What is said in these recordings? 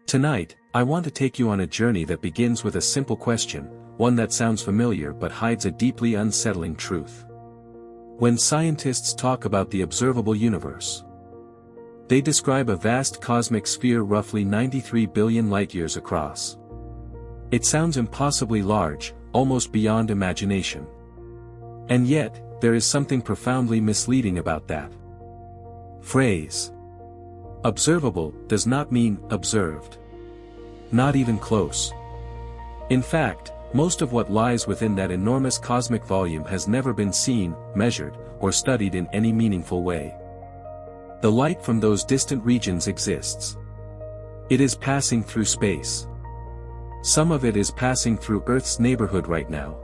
Tonight, I want to take you on a journey that begins with a simple question, one that sounds familiar but hides a deeply unsettling truth. When scientists talk about the observable universe, they describe a vast cosmic sphere roughly 93 billion light-years across. It sounds impossibly large, almost beyond imagination. And yet, there is something profoundly misleading about that phrase. Observable does not mean observed. Not even close. In fact, most of what lies within that enormous cosmic volume has never been seen, measured, or studied in any meaningful way. The light from those distant regions exists. It is passing through space. Some of it is passing through Earth's neighborhood right now.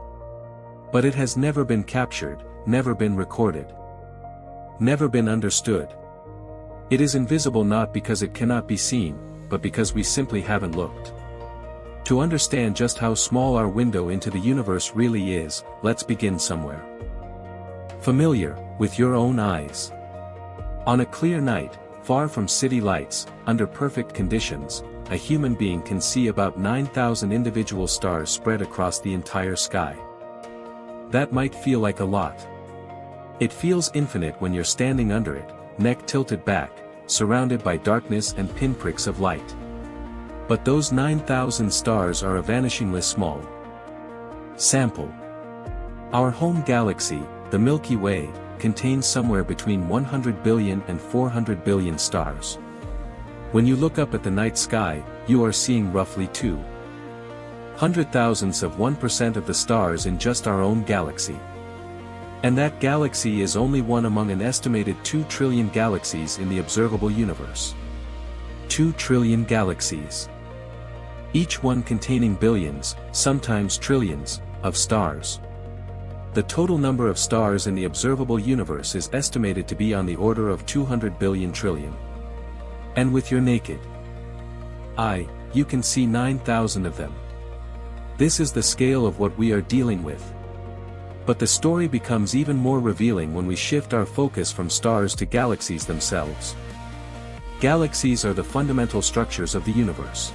But it has never been captured, never been recorded, never been understood. It is invisible not because it cannot be seen, but because we simply haven't looked. To understand just how small our window into the universe really is, let's begin somewhere familiar with your own eyes. On a clear night, far from city lights, under perfect conditions, a human being can see about 9,000 individual stars spread across the entire sky. That might feel like a lot. It feels infinite when you're standing under it, neck tilted back, surrounded by darkness and pinpricks of light. But those 9,000 stars are a vanishingly small sample. Our home galaxy, the Milky Way, contains somewhere between 100 billion and 400 billion stars. When you look up at the night sky, you are seeing roughly 200,000% of the stars in just our own galaxy. And that galaxy is only one among an estimated 2 trillion galaxies in the observable universe. 2 trillion galaxies. Each one containing billions, sometimes trillions, of stars. The total number of stars in the observable universe is estimated to be on the order of 200 billion trillion. And with your naked eye, you can see 9,000 of them. This is the scale of what we are dealing with. But the story becomes even more revealing when we shift our focus from stars to galaxies themselves. Galaxies are the fundamental structures of the universe.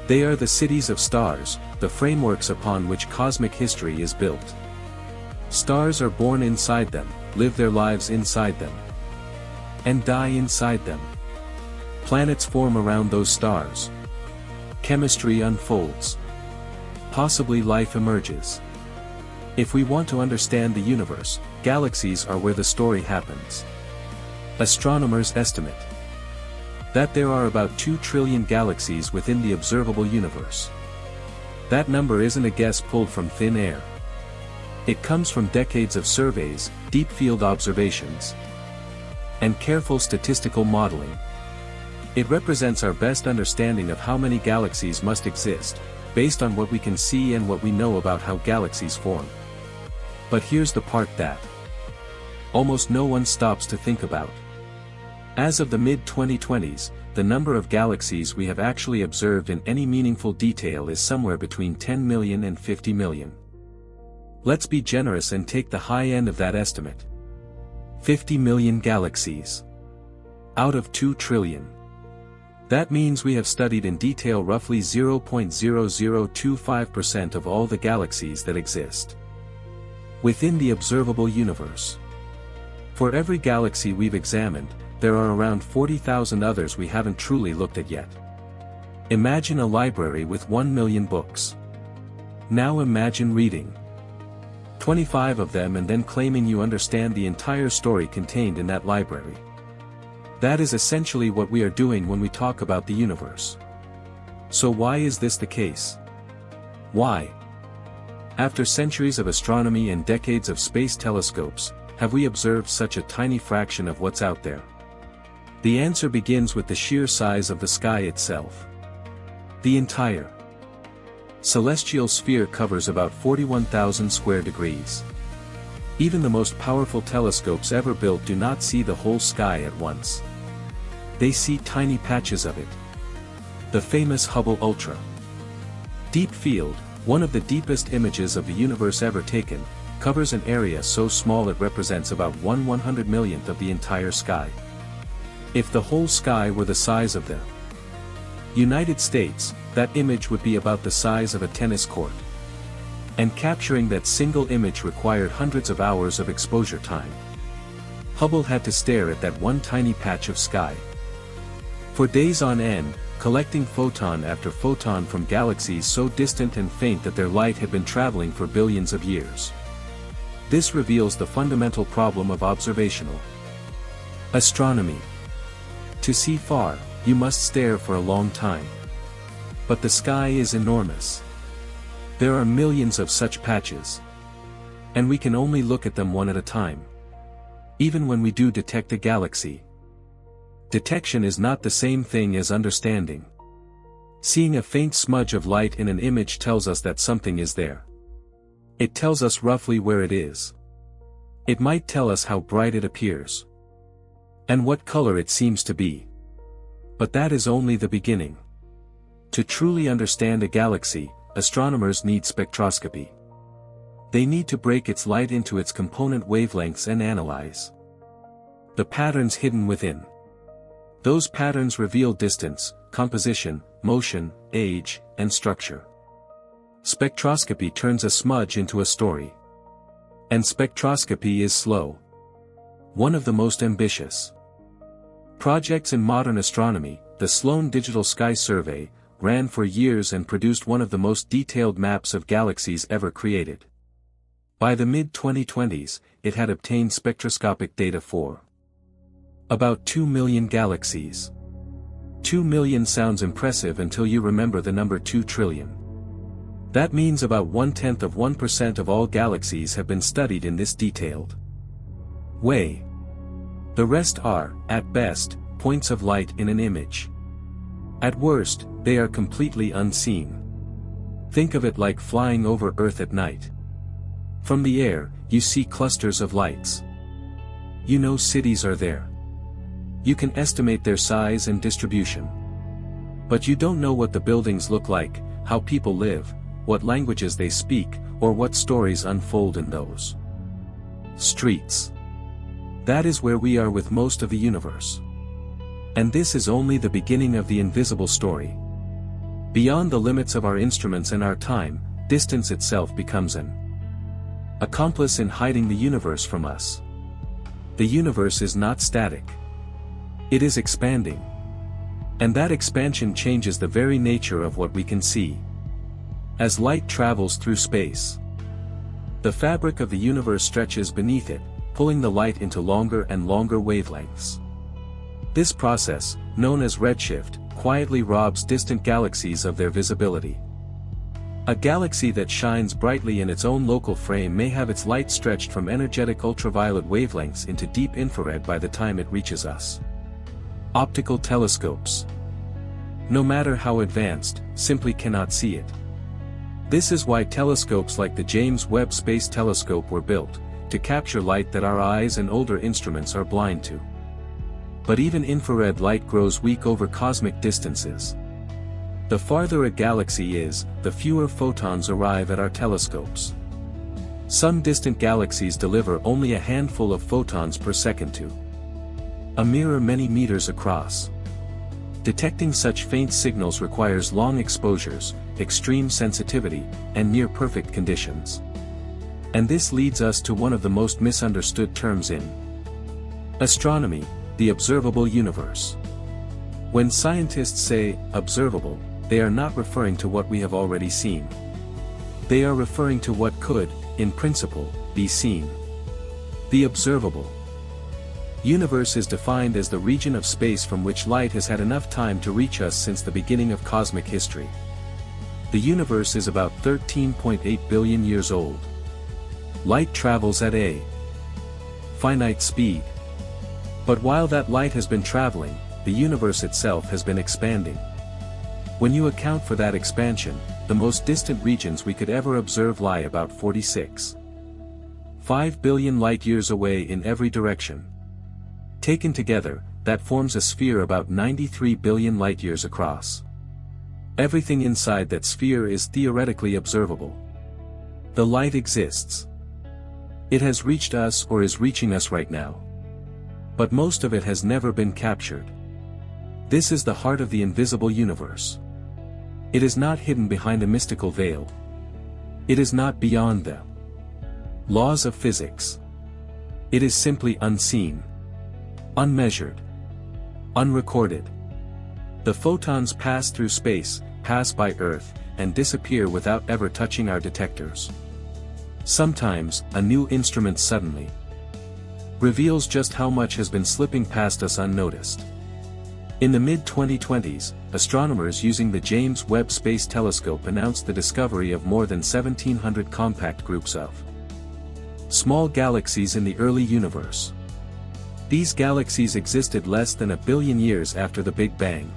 They are the cities of stars, the frameworks upon which cosmic history is built. Stars are born inside them, live their lives inside them, and die inside them. Planets form around those stars. Chemistry unfolds. Possibly life emerges. If we want to understand the universe, galaxies are where the story happens. Astronomers estimate that there are about 2 trillion galaxies within the observable universe. That number isn't a guess pulled from thin air. It comes from decades of surveys, deep field observations, and careful statistical modeling. It represents our best understanding of how many galaxies must exist, based on what we can see and what we know about how galaxies form. But here's the part that almost no one stops to think about. As of the mid-2020s, the number of galaxies we have actually observed in any meaningful detail is somewhere between 10 million and 50 million. Let's be generous and take the high end of that estimate. 50 million galaxies. Out of 2 trillion. That means we have studied in detail roughly 0.0025% of all the galaxies that exist within the observable universe. For every galaxy we've examined, there are around 40,000 others we haven't truly looked at yet. Imagine a library with 1 million books. Now imagine reading 25 of them and then claiming you understand the entire story contained in that library. That is essentially what we are doing when we talk about the universe. So why is this the case? Why? After centuries of astronomy and decades of space telescopes, have we observed such a tiny fraction of what's out there? The answer begins with the sheer size of the sky itself. The entire celestial sphere covers about 41,000 square degrees. Even the most powerful telescopes ever built do not see the whole sky at once. They see tiny patches of it. The famous Hubble Ultra Deep Field, one of the deepest images of the universe ever taken, covers an area so small it represents about 1/100 millionth of the entire sky. If the whole sky were the size of the United States, that image would be about the size of a tennis court. And capturing that single image required hundreds of hours of exposure time. Hubble had to stare at that one tiny patch of sky for days on end, collecting photon after photon from galaxies so distant and faint that their light had been traveling for billions of years. This reveals the fundamental problem of observational astronomy. To see far, you must stare for a long time. But the sky is enormous. There are millions of such patches. And we can only look at them one at a time. Even when we do detect a galaxy. Detection is not the same thing as understanding. Seeing a faint smudge of light in an image tells us that something is there. It tells us roughly where it is. It might tell us how bright it appears. And what color it seems to be. But that is only the beginning. To truly understand a galaxy, astronomers need spectroscopy. They need to break its light into its component wavelengths and analyze the patterns hidden within. Those patterns reveal distance, composition, motion, age, and structure. Spectroscopy turns a smudge into a story. And spectroscopy is slow. One of the most ambitious projects in modern astronomy, the Sloan Digital Sky Survey, ran for years and produced one of the most detailed maps of galaxies ever created. By the mid-2020s, it had obtained spectroscopic data for about 2 million galaxies. 2 million sounds impressive until you remember the number 2 trillion. That means about 0.1% of all galaxies have been studied in this detailed way. The rest are, at best, points of light in an image. At worst, they are completely unseen. Think of it like flying over Earth at night. From the air, you see clusters of lights. You know cities are there. You can estimate their size and distribution. But you don't know what the buildings look like, how people live, what languages they speak, or what stories unfold in those streets. That is where we are with most of the universe. And this is only the beginning of the invisible story. Beyond the limits of our instruments and our time, distance itself becomes an accomplice in hiding the universe from us. The universe is not static. It is expanding. And that expansion changes the very nature of what we can see. As light travels through space, the fabric of the universe stretches beneath it, pulling the light into longer and longer wavelengths. This process, known as redshift, quietly robs distant galaxies of their visibility. A galaxy that shines brightly in its own local frame may have its light stretched from energetic ultraviolet wavelengths into deep infrared by the time it reaches us. Optical telescopes, no matter how advanced, simply cannot see it. This is why telescopes like the James Webb Space Telescope were built, to capture light that our eyes and older instruments are blind to. But even infrared light grows weak over cosmic distances. The farther a galaxy is, the fewer photons arrive at our telescopes. Some distant galaxies deliver only a handful of photons per second to a mirror many meters across. Detecting such faint signals requires long exposures, extreme sensitivity, and near-perfect conditions. And this leads us to one of the most misunderstood terms in astronomy, the observable universe. When scientists say, observable, they are not referring to what we have already seen. They are referring to what could, in principle, be seen. The observable universe is defined as the region of space from which light has had enough time to reach us since the beginning of cosmic history. The universe is about 13.8 billion years old. Light travels at a finite speed. But while that light has been traveling, the universe itself has been expanding. When you account for that expansion, the most distant regions we could ever observe lie about 46.5 billion light-years away in every direction. Taken together, that forms a sphere about 93 billion light-years across. Everything inside that sphere is theoretically observable. The light exists. It has reached us or is reaching us right now. But most of it has never been captured. This is the heart of the invisible universe. It is not hidden behind a mystical veil. It is not beyond the laws of physics. It is simply unseen, unmeasured, unrecorded. The photons pass through space, pass by Earth, and disappear without ever touching our detectors. Sometimes, a new instrument suddenly reveals just how much has been slipping past us unnoticed. In the mid-2020s, astronomers using the James Webb Space Telescope announced the discovery of more than 1,700 compact groups of small galaxies in the early universe. These galaxies existed less than 1 billion years after the Big Bang.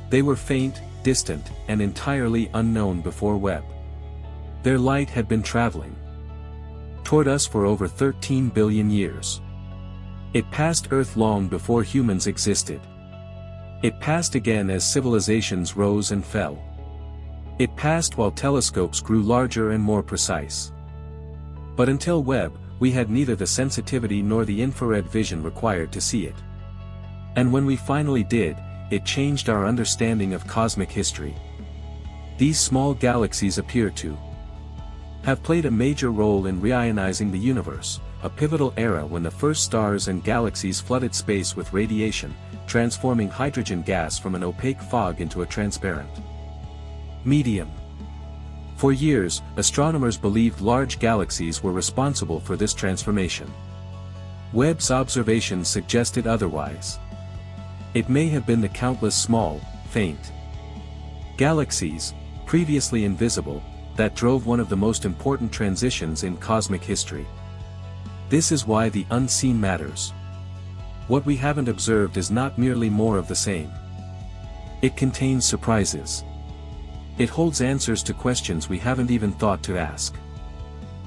They were faint, distant, and entirely unknown before Webb. Their light had been traveling toward us for over 13 billion years. It passed Earth long before humans existed. It passed again as civilizations rose and fell. It passed while telescopes grew larger and more precise. But until Webb, we had neither the sensitivity nor the infrared vision required to see it. And when we finally did, it changed our understanding of cosmic history. These small galaxies appear to have played a major role in reionizing the universe, a pivotal era when the first stars and galaxies flooded space with radiation, transforming hydrogen gas from an opaque fog into a transparent medium. For years, astronomers believed large galaxies were responsible for this transformation. Webb's observations suggested otherwise. It may have been the countless small, faint galaxies, previously invisible, that drove one of the most important transitions in cosmic history. This is why the unseen matters. What we haven't observed is not merely more of the same. It contains surprises. It holds answers to questions we haven't even thought to ask.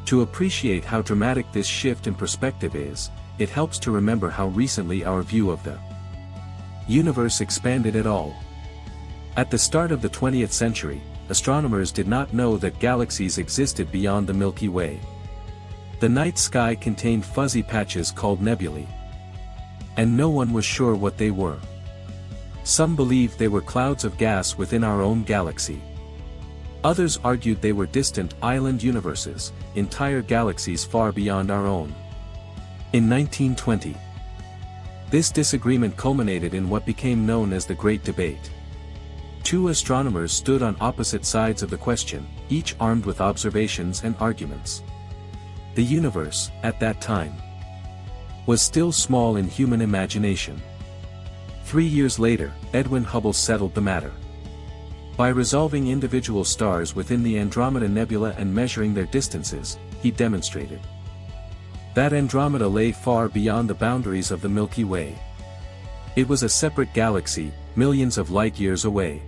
To appreciate how dramatic this shift in perspective is, it helps to remember how recently our view of the universe expanded at all. At the start of the 20th century, astronomers did not know that galaxies existed beyond the Milky Way. The night sky contained fuzzy patches called nebulae. And no one was sure what they were. Some believed they were clouds of gas within our own galaxy. Others argued they were distant island universes, entire galaxies far beyond our own. In 1920, this disagreement culminated in what became known as the Great Debate. Two astronomers stood on opposite sides of the question, each armed with observations and arguments. The universe, at that time, was still small in human imagination. 3 years later, Edwin Hubble settled the matter. By resolving individual stars within the Andromeda Nebula and measuring their distances, he demonstrated that Andromeda lay far beyond the boundaries of the Milky Way. It was a separate galaxy, millions of light-years away.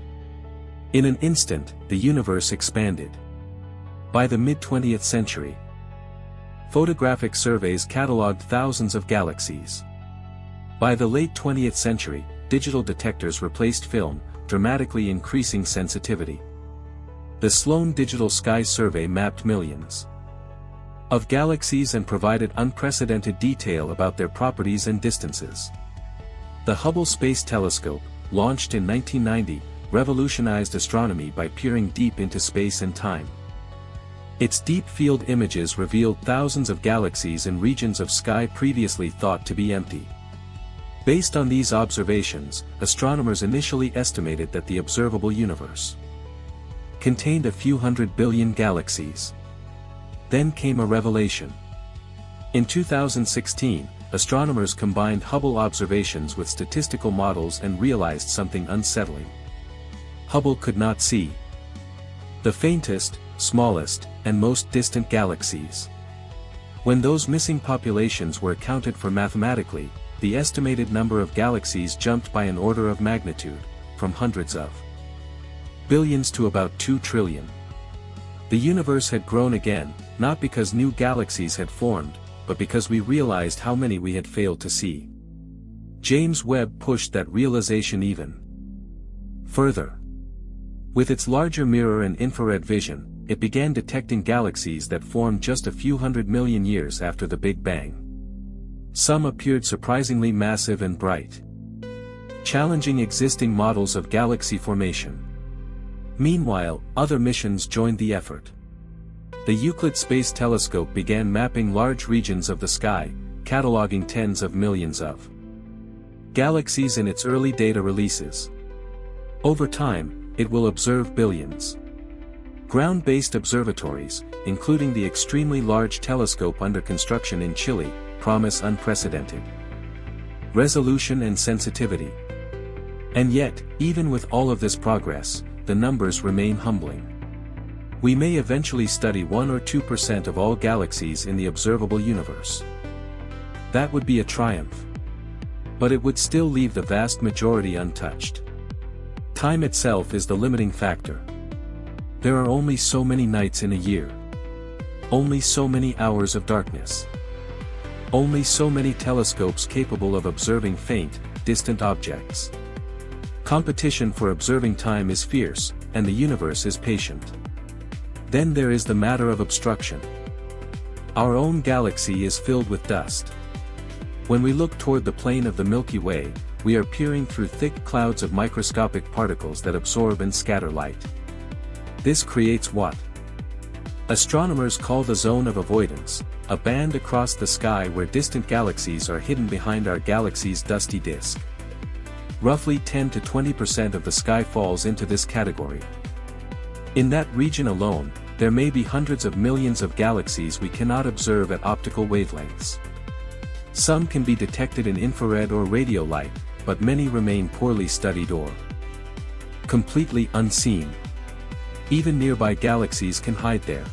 In an instant, the universe expanded. By the mid-20th century, photographic surveys catalogued thousands of galaxies. By the late 20th century, digital detectors replaced film, dramatically increasing sensitivity. The Sloan Digital Sky Survey mapped millions of galaxies and provided unprecedented detail about their properties and distances. The Hubble Space Telescope, launched in 1990, revolutionized astronomy by peering deep into space and time. Its deep-field images revealed thousands of galaxies in regions of sky previously thought to be empty. Based on these observations, astronomers initially estimated that the observable universe contained a few hundred billion galaxies. Then came a revelation. In 2016, astronomers combined Hubble observations with statistical models and realized something unsettling. Hubble could not see the faintest, smallest, and most distant galaxies. When those missing populations were accounted for mathematically, the estimated number of galaxies jumped by an order of magnitude, from hundreds of billions to about 2 trillion. The universe had grown again, not because new galaxies had formed, but because we realized how many we had failed to see. James Webb pushed that realization even further. With its larger mirror and infrared vision, it began detecting galaxies that formed just a few 100 million years after the Big Bang. Some appeared surprisingly massive and bright. challenging existing models of galaxy formation. Meanwhile, other missions joined the effort. The Euclid Space Telescope began mapping large regions of the sky, cataloging tens of millions of galaxies in its early data releases. Over time, it will observe billions. Ground-based observatories, including the extremely large telescope under construction in Chile, promise unprecedented resolution and sensitivity. And yet, even with all of this progress, the numbers remain humbling. We may eventually study 1 or 2% of all galaxies in the observable universe. That would be a triumph. But it would still leave the vast majority untouched. Time itself is the limiting factor. There are only so many nights in a year. Only so many hours of darkness. Only so many telescopes capable of observing faint, distant objects. Competition for observing time is fierce, and the universe is patient. Then there is the matter of obstruction. Our own galaxy is filled with dust. When we look toward the plane of the Milky Way, we are peering through thick clouds of microscopic particles that absorb and scatter light. This creates what astronomers call the zone of avoidance, a band across the sky where distant galaxies are hidden behind our galaxy's dusty disk. Roughly 10 to 20% of the sky falls into this category. In that region alone, there may be hundreds of millions of galaxies we cannot observe at optical wavelengths. Some can be detected in infrared or radio light, but many remain poorly studied or completely unseen. Even nearby galaxies can hide there.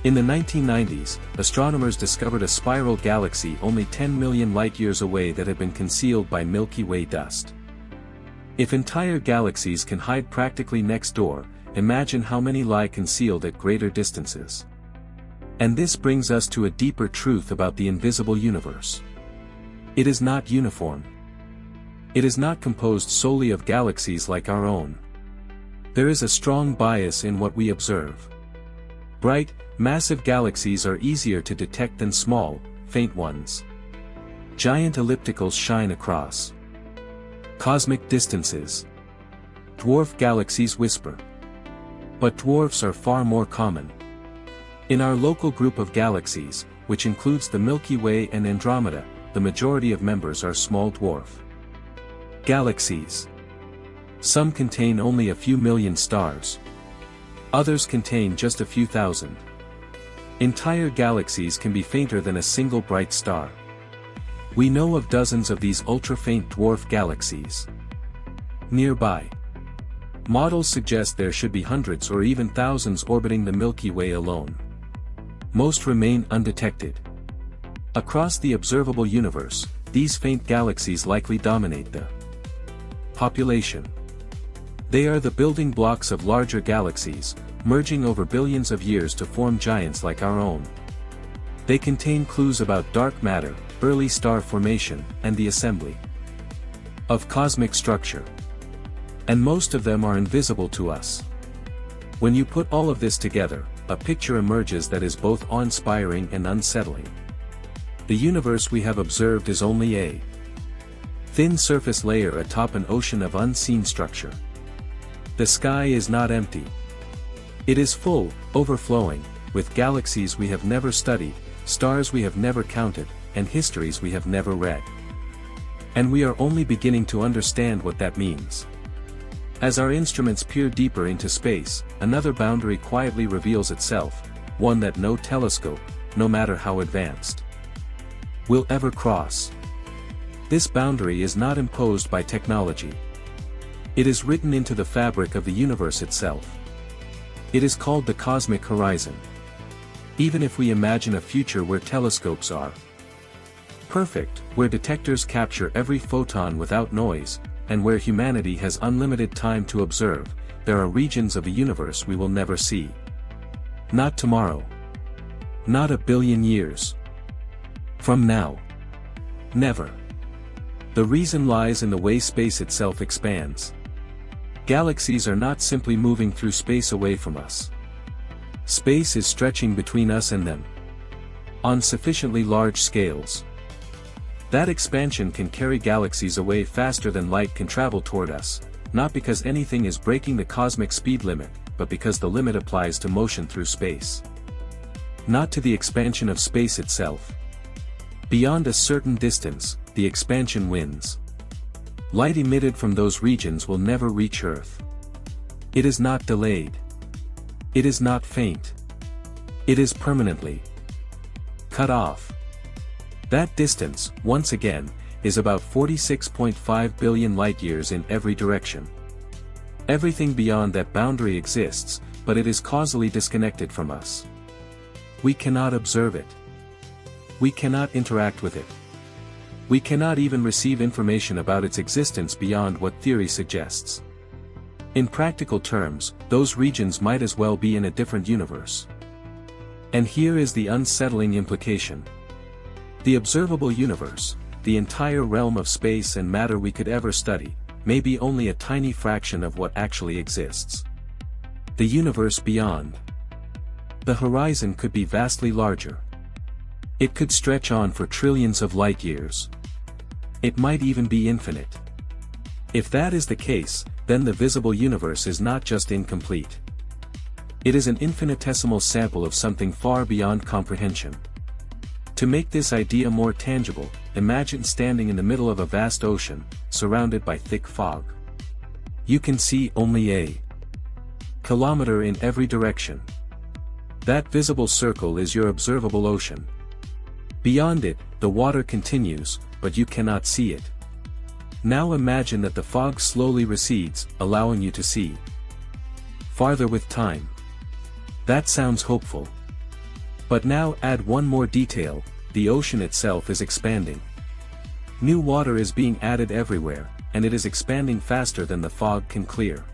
In the 1990s, astronomers discovered a spiral galaxy only 10 million light-years away that had been concealed by Milky Way dust. If entire galaxies can hide practically next door, imagine how many lie concealed at greater distances. And this brings us to a deeper truth about the invisible universe. It is not uniform. It is not composed solely of galaxies like our own. There is a strong bias in what we observe. Bright, massive galaxies are easier to detect than small, faint ones. Giant ellipticals shine across cosmic distances. Dwarf galaxies whisper. But dwarfs are far more common. In our local group of galaxies, which includes the Milky Way and Andromeda, the majority of members are small dwarf galaxies. Some contain only a few million stars. Others contain just a few thousand. Entire galaxies can be fainter than a single bright star. We know of dozens of these ultra-faint dwarf galaxies nearby. Models suggest there should be hundreds or even thousands orbiting the Milky Way alone. Most remain undetected. Across the observable universe, these faint galaxies likely dominate the population. They are the building blocks of larger galaxies, merging over billions of years to form giants like our own. They contain clues about dark matter, early star formation, and the assembly of cosmic structure. And most of them are invisible to us. When you put all of this together, a picture emerges that is both awe-inspiring and unsettling. The universe we have observed is only a thin surface layer atop an ocean of unseen structure. The sky is not empty. It is full, overflowing, with galaxies we have never studied, stars we have never counted, and histories we have never read. And we are only beginning to understand what that means. As our instruments peer deeper into space, another boundary quietly reveals itself, one that no telescope, no matter how advanced, will ever cross. This boundary is not imposed by technology. It is written into the fabric of the universe itself. It is called the cosmic horizon. Even if we imagine a future where telescopes are perfect, where detectors capture every photon without noise, and where humanity has unlimited time to observe, there are regions of the universe we will never see. Not tomorrow. Not a billion years from now. Never. The reason lies in the way space itself expands. Galaxies are not simply moving through space away from us. Space is stretching between us and them. On sufficiently large scales. That expansion can carry galaxies away faster than light can travel toward us, not because anything is breaking the cosmic speed limit, but because the limit applies to motion through space. Not to the expansion of space itself. Beyond a certain distance, the expansion wins. Light emitted from those regions will never reach Earth. It is not delayed. It is not faint. It is permanently cut off. That distance, once again, is about 46.5 billion light-years in every direction. Everything beyond that boundary exists, but it is causally disconnected from us. We cannot observe it. We cannot interact with it. We cannot even receive information about its existence beyond what theory suggests. In practical terms, those regions might as well be in a different universe. And here is the unsettling implication. The observable universe, the entire realm of space and matter we could ever study, may be only a tiny fraction of what actually exists. The universe beyond. The horizon could be vastly larger. It could stretch on for trillions of light-years. It might even be infinite. If that is the case, then the visible universe is not just incomplete. It is an infinitesimal sample of something far beyond comprehension. To make this idea more tangible, imagine standing in the middle of a vast ocean, surrounded by thick fog. You can see only a kilometer in every direction. That visible circle is your observable ocean. Beyond it, the water continues, but you cannot see it. Now imagine that the fog slowly recedes, allowing you to see farther with time. That sounds hopeful. But now add one more detail: the ocean itself is expanding. New water is being added everywhere, and it is expanding faster than the fog can clear.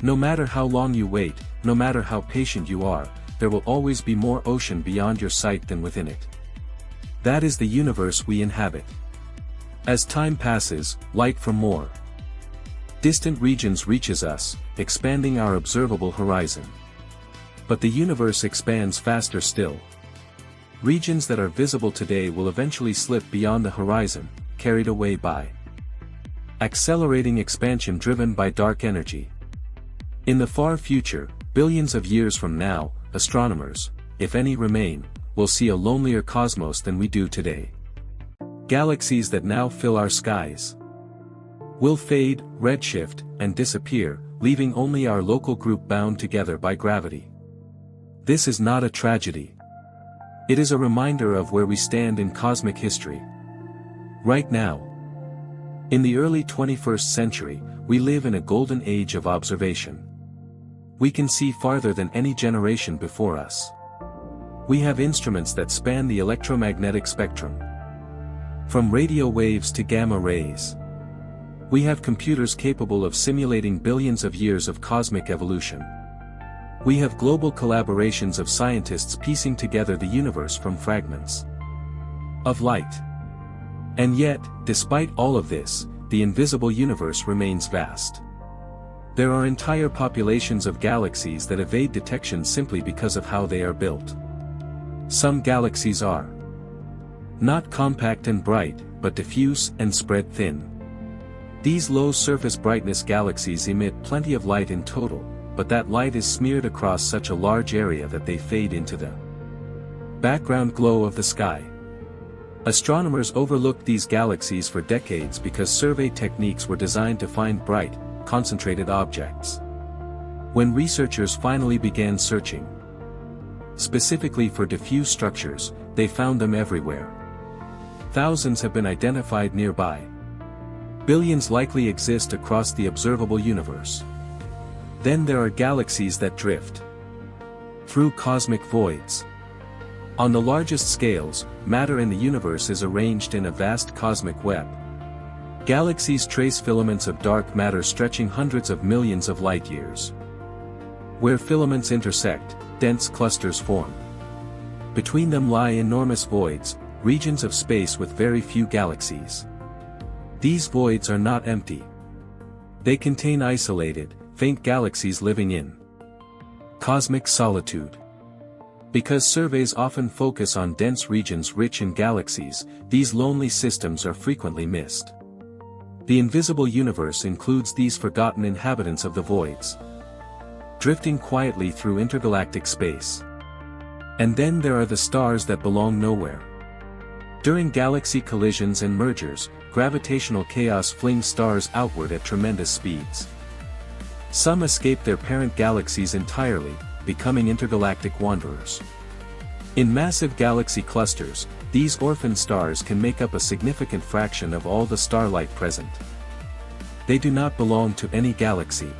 No matter how long you wait, no matter how patient you are, there will always be more ocean beyond your sight than within it. That is the universe we inhabit. As time passes, light from more distant regions reaches us, expanding our observable horizon. But the universe expands faster still. Regions that are visible today will eventually slip beyond the horizon, carried away by accelerating expansion driven by dark energy. In the far future, billions of years from now, astronomers, if any remain, will see a lonelier cosmos than we do today. Galaxies that now fill our skies will fade, redshift, and disappear, leaving only our local group bound together by gravity. This is not a tragedy. It is a reminder of where we stand in cosmic history. Right now. In the early 21st century, we live in a golden age of observation. We can see farther than any generation before us. We have instruments that span the electromagnetic spectrum. From radio waves to gamma rays. We have computers capable of simulating billions of years of cosmic evolution. We have global collaborations of scientists piecing together the universe from fragments of light. And yet, despite all of this, the invisible universe remains vast. There are entire populations of galaxies that evade detection simply because of how they are built. Some galaxies are not compact and bright, but diffuse and spread thin. These low-surface brightness galaxies emit plenty of light in total, but that light is smeared across such a large area that they fade into the background glow of the sky. Astronomers overlooked these galaxies for decades because survey techniques were designed to find bright, concentrated objects. When researchers finally began searching specifically for diffuse structures, they found them everywhere. Thousands have been identified nearby. Billions likely exist across the observable universe. Then there are galaxies that drift through cosmic voids. On the largest scales, matter in the universe is arranged in a vast cosmic web. Galaxies trace filaments of dark matter stretching hundreds of millions of light-years. Where filaments intersect, dense clusters form. Between them lie enormous voids, regions of space with very few galaxies. These voids are not empty. They contain isolated, faint galaxies living in cosmic solitude. Because surveys often focus on dense regions rich in galaxies, these lonely systems are frequently missed. The invisible universe includes these forgotten inhabitants of the voids, drifting quietly through intergalactic space. And then there are the stars that belong nowhere. During galaxy collisions and mergers, gravitational chaos flings stars outward at tremendous speeds. Some escape their parent galaxies entirely, becoming intergalactic wanderers. In massive galaxy clusters, these orphan stars can make up a significant fraction of all the starlight present. They do not belong to any galaxy.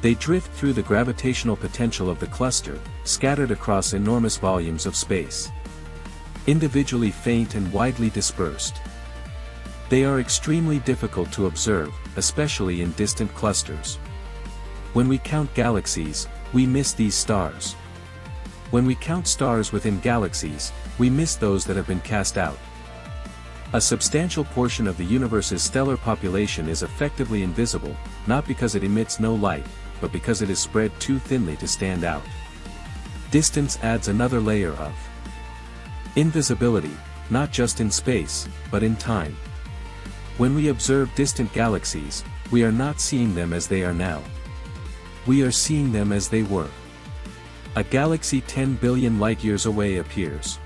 They drift through the gravitational potential of the cluster, scattered across enormous volumes of space. Individually faint and widely dispersed. They are extremely difficult to observe, especially in distant clusters. When we count galaxies, we miss these stars. When we count stars within galaxies, we miss those that have been cast out. A substantial portion of the universe's stellar population is effectively invisible, not because it emits no light, but because it is spread too thinly to stand out. Distance adds another layer of invisibility, not just in space, but in time. When we observe distant galaxies, we are not seeing them as they are now. We are seeing them as they were. A galaxy 10 billion light-years away appears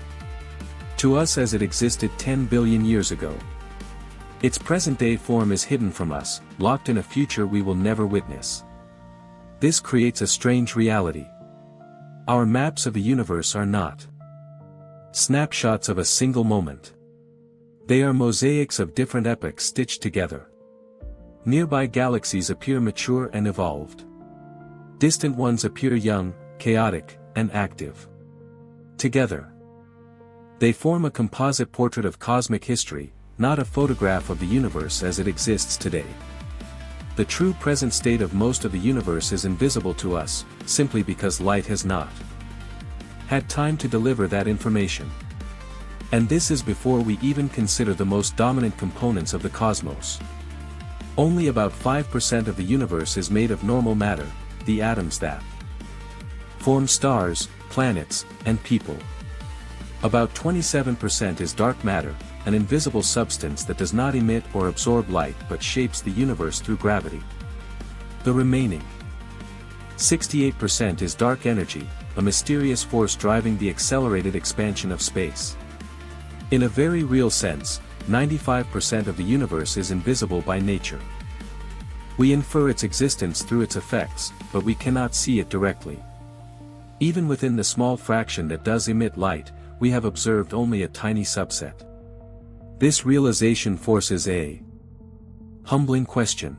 to us as it existed 10 billion years ago. Its present-day form is hidden from us, locked in a future we will never witness. This creates a strange reality. Our maps of the universe are not snapshots of a single moment. They are mosaics of different epochs stitched together. Nearby galaxies appear mature and evolved. Distant ones appear young, chaotic, and active. Together, they form a composite portrait of cosmic history, not a photograph of the universe as it exists today. The true present state of most of the universe is invisible to us, simply because light has not had time to deliver that information. And this is before we even consider the most dominant components of the cosmos. Only about 5% of the universe is made of normal matter, the atoms that form stars, planets, and people. About 27% is dark matter, an invisible substance that does not emit or absorb light but shapes the universe through gravity. The remaining 68% is dark energy, a mysterious force driving the accelerated expansion of space. In a very real sense, 95% of the universe is invisible by nature. We infer its existence through its effects, but we cannot see it directly. Even within the small fraction that does emit light, we have observed only a tiny subset. This realization forces a humbling question.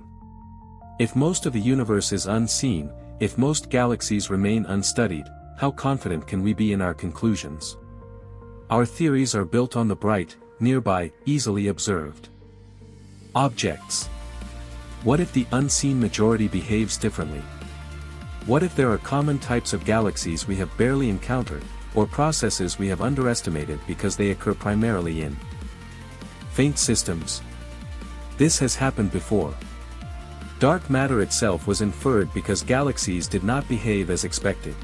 If most of the universe is unseen, if most galaxies remain unstudied, how confident can we be in our conclusions? Our theories are built on the bright, nearby, easily observed objects. What if the unseen majority behaves differently? What if there are common types of galaxies we have barely encountered, or processes we have underestimated because they occur primarily in faint systems? This has happened before. Dark matter itself was inferred because galaxies did not behave as expected.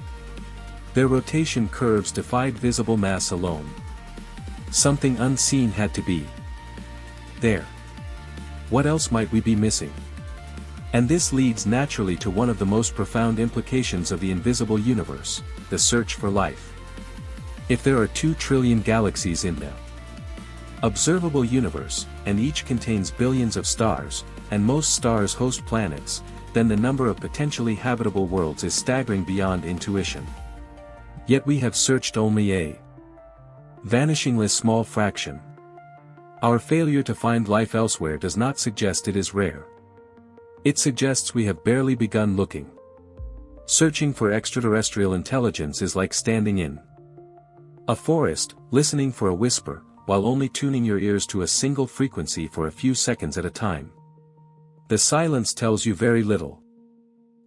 Their rotation curves defied visible mass alone. Something unseen had to be there. What else might we be missing? And this leads naturally to one of the most profound implications of the invisible universe, the search for life. If there are 2 trillion galaxies in the observable universe, and each contains billions of stars, and most stars host planets, then the number of potentially habitable worlds is staggering beyond intuition. Yet we have searched only a vanishingly small fraction. Our failure to find life elsewhere does not suggest it is rare. It suggests we have barely begun looking. Searching for extraterrestrial intelligence is like standing in a forest, listening for a whisper, while only tuning your ears to a single frequency for a few seconds at a time. The silence tells you very little.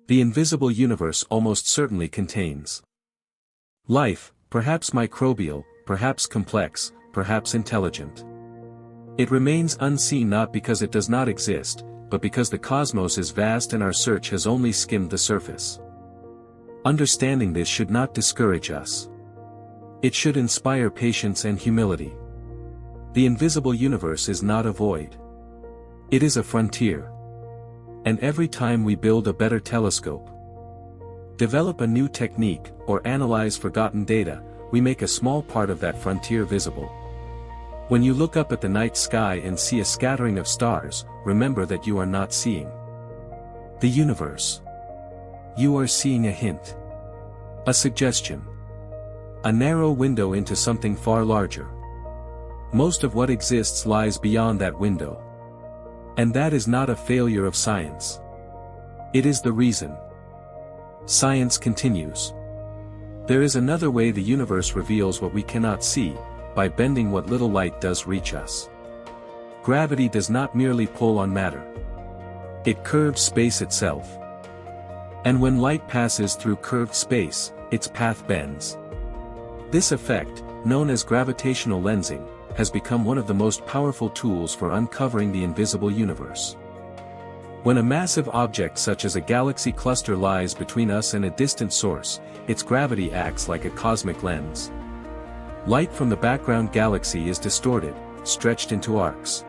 The invisible universe almost certainly contains life, perhaps microbial, perhaps complex, perhaps intelligent. It remains unseen not because it does not exist, but because the cosmos is vast and our search has only skimmed the surface. Understanding this should not discourage us. It should inspire patience and humility. The invisible universe is not a void. It is a frontier. And every time we build a better telescope, develop a new technique, or analyze forgotten data, we make a small part of that frontier visible. When you look up at the night sky and see a scattering of stars, remember that you are not seeing the universe. You are seeing a hint, a suggestion, a narrow window into something far larger. Most of what exists lies beyond that window. And that is not a failure of science. It is the reason science continues. There is another way the universe reveals what we cannot see, by bending what little light does reach us. Gravity does not merely pull on matter. It curves space itself. And when light passes through curved space, its path bends. This effect, known as gravitational lensing, has become one of the most powerful tools for uncovering the invisible universe. When a massive object such as a galaxy cluster lies between us and a distant source, its gravity acts like a cosmic lens. Light from the background galaxy is distorted, stretched into arcs,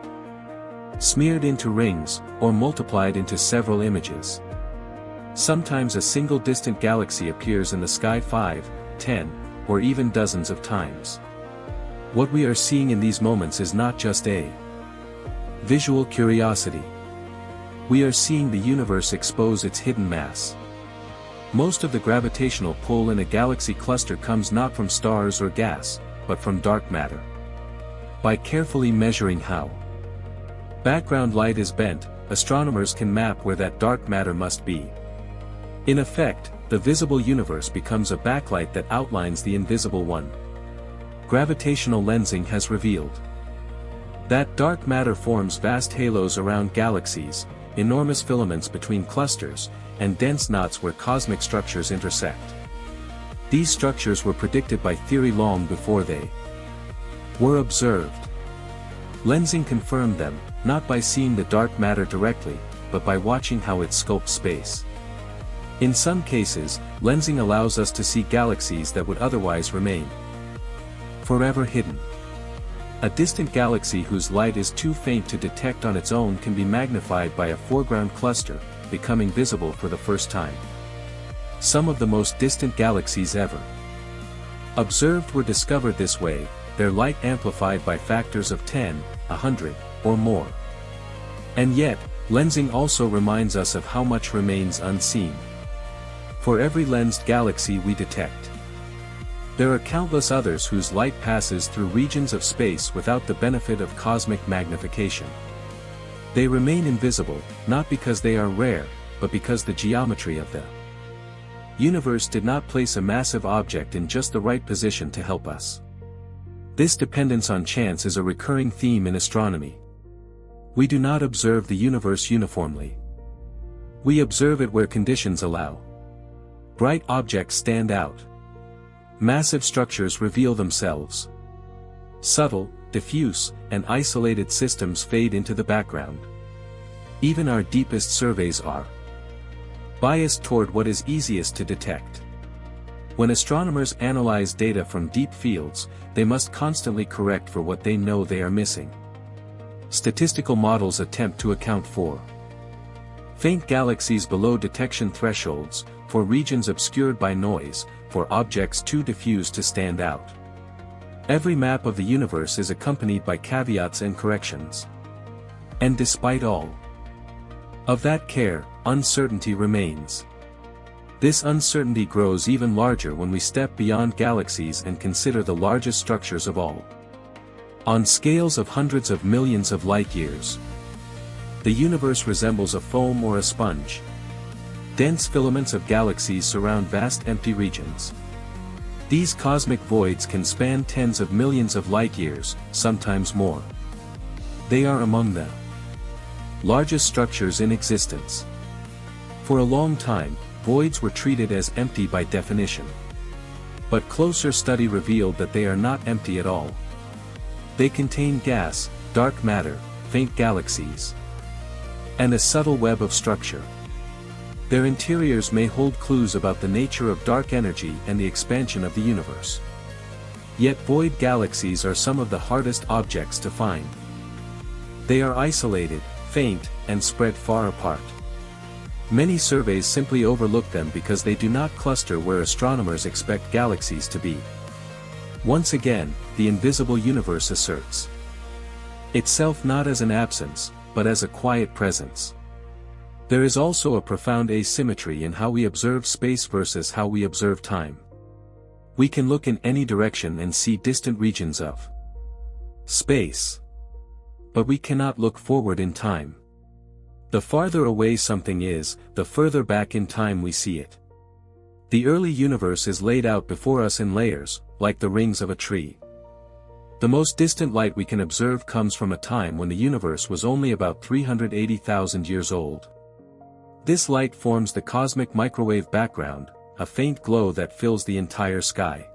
smeared into rings, or multiplied into several images. Sometimes a single distant galaxy appears in the sky 5, 10, or even dozens of times. What we are seeing in these moments is not just a visual curiosity. We are seeing the universe expose its hidden mass. Most of the gravitational pull in a galaxy cluster comes not from stars or gas, but from dark matter. By carefully measuring how background light is bent, astronomers can map where that dark matter must be. In effect, the visible universe becomes a backlight that outlines the invisible one. Gravitational lensing has revealed that dark matter forms vast halos around galaxies, enormous filaments between clusters, and dense knots where cosmic structures intersect. These structures were predicted by theory long before they were observed. Lensing confirmed them, not by seeing the dark matter directly, but by watching how it sculpts space. In some cases, lensing allows us to see galaxies that would otherwise remain forever hidden. A distant galaxy whose light is too faint to detect on its own can be magnified by a foreground cluster, becoming visible for the first time. Some of the most distant galaxies ever observed were discovered this way, their light amplified by factors of 10, 100, or more. And yet, lensing also reminds us of how much remains unseen. For every lensed galaxy we detect, there are countless others whose light passes through regions of space without the benefit of cosmic magnification. They remain invisible, not because they are rare, but because the geometry of the universe did not place a massive object in just the right position to help us. This dependence on chance is a recurring theme in astronomy. We do not observe the universe uniformly. We observe it where conditions allow. Bright objects stand out. Massive structures reveal themselves. Subtle, diffuse, and isolated systems fade into the background. Even our deepest surveys are biased toward what is easiest to detect. When astronomers analyze data from deep fields, they must constantly correct for what they know they are missing. Statistical models attempt to account for faint galaxies below detection thresholds, for regions obscured by noise, for objects too diffuse to stand out. Every map of the universe is accompanied by caveats and corrections. And despite all of that care, uncertainty remains. This uncertainty grows even larger when we step beyond galaxies and consider the largest structures of all. On scales of hundreds of millions of light-years, the universe resembles a foam or a sponge. Dense filaments of galaxies surround vast empty regions. These cosmic voids can span tens of millions of light-years, sometimes more. They are among the largest structures in existence. For a long time, voids were treated as empty by definition. But closer study revealed that they are not empty at all. They contain gas, dark matter, faint galaxies, and a subtle web of structure. Their interiors may hold clues about the nature of dark energy and the expansion of the universe. Yet void galaxies are some of the hardest objects to find. They are isolated, faint, and spread far apart. Many surveys simply overlook them because they do not cluster where astronomers expect galaxies to be. Once again, the invisible universe asserts itself not as an absence, but as a quiet presence. There is also a profound asymmetry in how we observe space versus how we observe time. We can look in any direction and see distant regions of space. But we cannot look forward in time. The farther away something is, the further back in time we see it. The early universe is laid out before us in layers, like the rings of a tree. The most distant light we can observe comes from a time when the universe was only about 380,000 years old. This light forms the cosmic microwave background, a faint glow that fills the entire sky.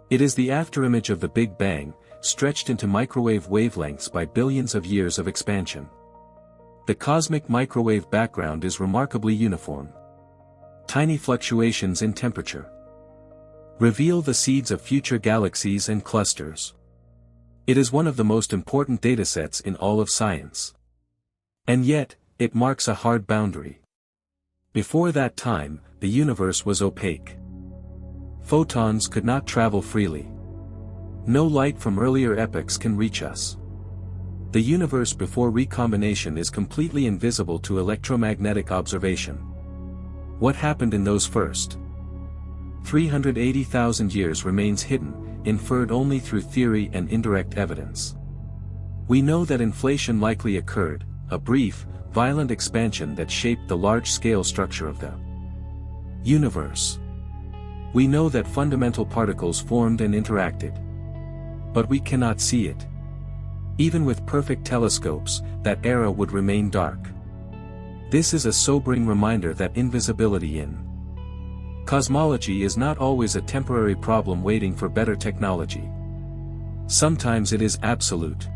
It is the afterimage of the Big Bang, stretched into microwave wavelengths by billions of years of expansion. The cosmic microwave background is remarkably uniform. Tiny fluctuations in temperature reveal the seeds of future galaxies and clusters. It is one of the most important datasets in all of science. And yet, it marks a hard boundary. Before that time, the universe was opaque. Photons could not travel freely. No light from earlier epochs can reach us. The universe before recombination is completely invisible to electromagnetic observation. What happened in those first 380,000 years remains hidden, inferred only through theory and indirect evidence. We know that inflation likely occurred, a brief, violent expansion that shaped the large-scale structure of the universe. We know that fundamental particles formed and interacted. But we cannot see it. Even with perfect telescopes, that era would remain dark. This is a sobering reminder that invisibility in cosmology is not always a temporary problem waiting for better technology. Sometimes it is absolute.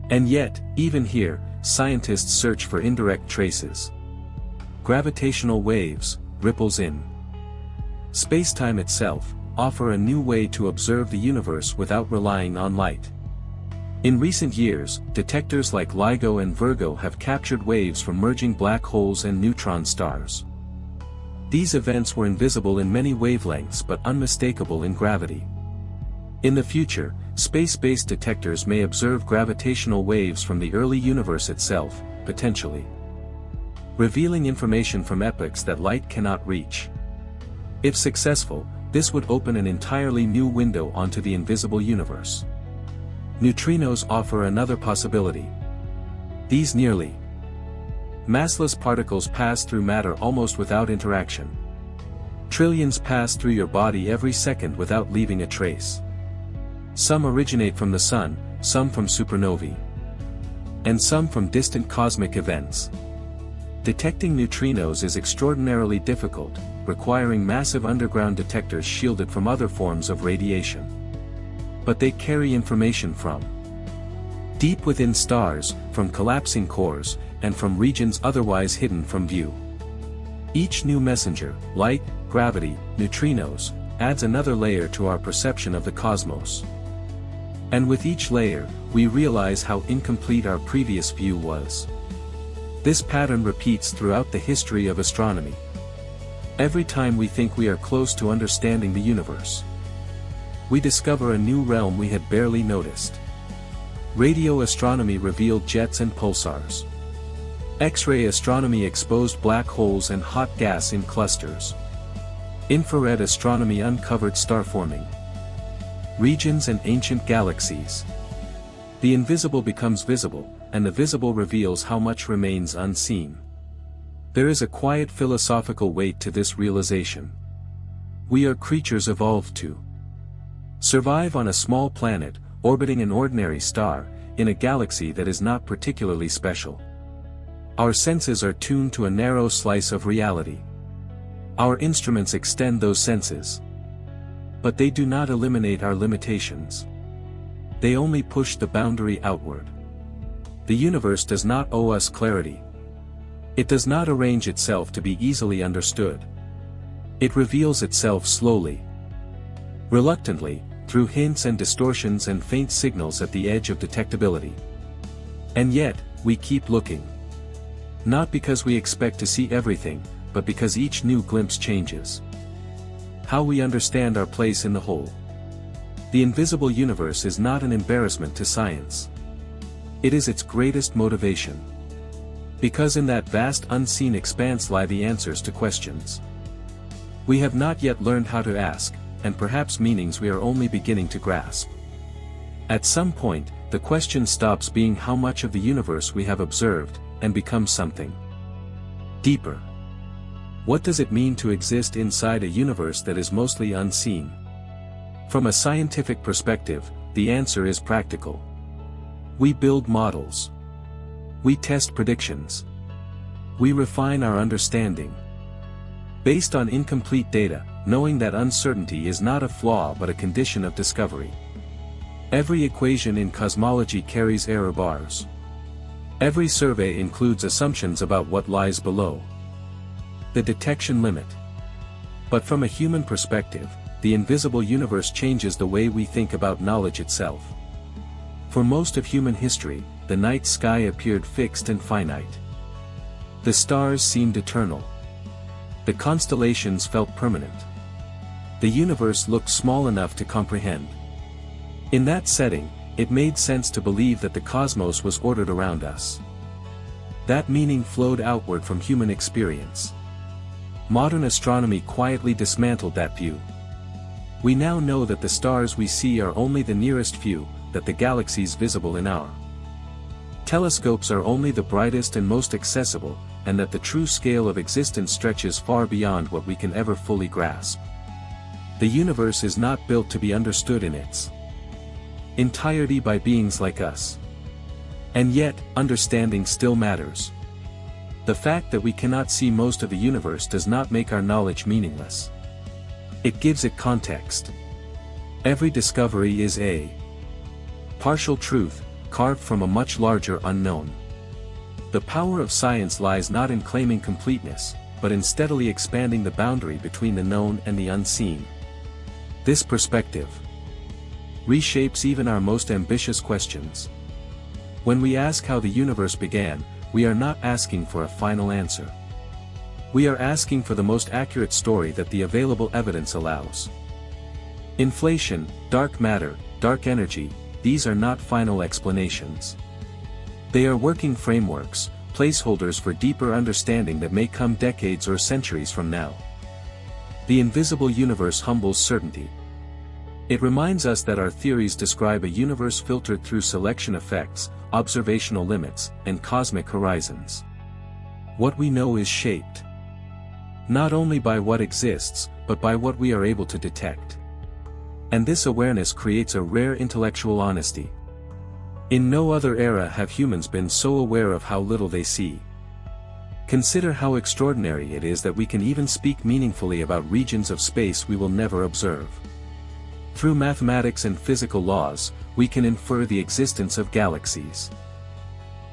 And yet, even here, scientists search for indirect traces. Gravitational waves, ripples in spacetime itself, offer a new way to observe the universe without relying on light. In recent years, detectors like LIGO and Virgo have captured waves from merging black holes and neutron stars. These events were invisible in many wavelengths but unmistakable in gravity. In the future, space-based detectors may observe gravitational waves from the early universe itself, potentially revealing information from epochs that light cannot reach. If successful, this would open an entirely new window onto the invisible universe. Neutrinos offer another possibility. These nearly massless particles pass through matter almost without interaction. Trillions pass through your body every second without leaving a trace. Some originate from the sun, some from supernovae, and some from distant cosmic events. Detecting neutrinos is extraordinarily difficult, requiring massive underground detectors shielded from other forms of radiation. But they carry information from deep within stars, from collapsing cores, and from regions otherwise hidden from view. Each new messenger, light, gravity, neutrinos, adds another layer to our perception of the cosmos. And with each layer, we realize how incomplete our previous view was. This pattern repeats throughout the history of astronomy. Every time we think we are close to understanding the universe, we discover a new realm we had barely noticed. Radio astronomy revealed jets and pulsars. X-ray astronomy exposed black holes and hot gas in clusters. Infrared astronomy uncovered star forming regions and ancient galaxies. The invisible becomes visible, and the visible reveals how much remains unseen. There is a quiet philosophical weight to this realization. We are creatures evolved to survive on a small planet, orbiting an ordinary star, in a galaxy that is not particularly special. Our senses are tuned to a narrow slice of reality. Our instruments extend those senses. But they do not eliminate our limitations. They only push the boundary outward. The universe does not owe us clarity. It does not arrange itself to be easily understood. It reveals itself slowly. Reluctantly, through hints and distortions and faint signals at the edge of detectability. And yet, we keep looking. Not because we expect to see everything, but because each new glimpse changes how we understand our place in the whole. The invisible universe is not an embarrassment to science. It is its greatest motivation. Because in that vast unseen expanse lie the answers to questions we have not yet learned how to ask, and perhaps meanings we are only beginning to grasp. At some point, the question stops being how much of the universe we have observed, and becomes something deeper. What does it mean to exist inside a universe that is mostly unseen? From a scientific perspective, the answer is practical. We build models. We test predictions. We refine our understanding. Based on incomplete data, knowing that uncertainty is not a flaw but a condition of discovery. Every equation in cosmology carries error bars. Every survey includes assumptions about what lies below the detection limit. But from a human perspective, the invisible universe changes the way we think about knowledge itself. For most of human history, the night sky appeared fixed and finite. The stars seemed eternal. The constellations felt permanent. The universe looked small enough to comprehend. In that setting, it made sense to believe that the cosmos was ordered around us. That meaning flowed outward from human experience. Modern astronomy quietly dismantled that view. We now know that the stars we see are only the nearest few, that the galaxies visible in our telescopes are only the brightest and most accessible, and that the true scale of existence stretches far beyond what we can ever fully grasp. The universe is not built to be understood in its entirety by beings like us. And yet, understanding still matters. The fact that we cannot see most of the universe does not make our knowledge meaningless. It gives it context. Every discovery is a partial truth, carved from a much larger unknown. The power of science lies not in claiming completeness, but in steadily expanding the boundary between the known and the unseen. This perspective reshapes even our most ambitious questions. When we ask how the universe began, we are not asking for a final answer. We are asking for the most accurate story that the available evidence allows. Inflation, dark matter, dark energy, these are not final explanations. They are working frameworks, placeholders for deeper understanding that may come decades or centuries from now. The invisible universe humbles certainty. It reminds us that our theories describe a universe filtered through selection effects, observational limits, and cosmic horizons. What we know is shaped not only by what exists, but by what we are able to detect. And this awareness creates a rare intellectual honesty. In no other era have humans been so aware of how little they see. Consider how extraordinary it is that we can even speak meaningfully about regions of space we will never observe. Through mathematics and physical laws, we can infer the existence of galaxies